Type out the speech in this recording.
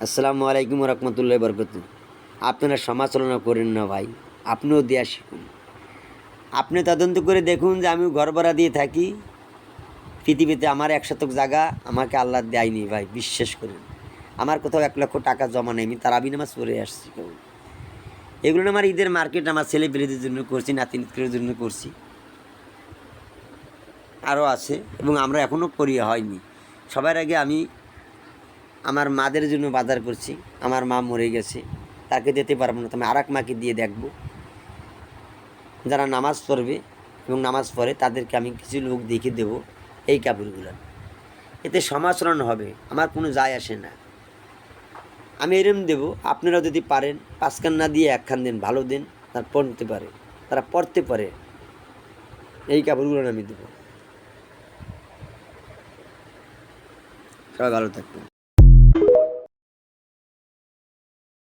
আসসালামু আলাইকুম রহমতুল্লাহ বরকত। আপনারা সমালোচনা করেন না ভাই, আপনিও দেয়া শিখুন। আপনি তদন্ত করে দেখুন যে আমি ঘর ভাড়া দিয়ে থাকি পৃথিবীতে, আমার 1 শতক জায়গা আমাকে আল্লাহ দেয়নি ভাই, বিশ্বাস করেন। আমার কোথাও 1 লক্ষ টাকা জমা নেই, আমি তারাবি নামাজ পড়ে আসছি কেবল। এগুলো না আমার ঈদের মার্কেট আমার ছেলে পেলেদের জন্য করছি, নাতি নাতনির জন্য করছি, আরও আছে এবং আমরা এখনও করি হয়নি। সবার আগে আমি আমার মাদের জন্য বাজার করছি। আমার মা মরে গেছে, তাকে দিতে পারবো না, তো আমি আর এক মাকে দিয়ে দেখব যারা নামাজ পড়বে এবং নামাজ পড়ে তাদেরকে আমি কিছু লোক দেখে দেব এই কাপড়গুলো। এতে সমাচরণ হবে, আমার কোনো যায় আসে না। আমি এরম দেব, আপনারা যদি পারেন 5 খান না দিয়ে 1 খান দেন, ভালো দেন, তারা পড়তে পারে, তারা পড়তে পারে, এই কাপড়গুলো আমি দেবো। সবাই ভালো থাকবেন।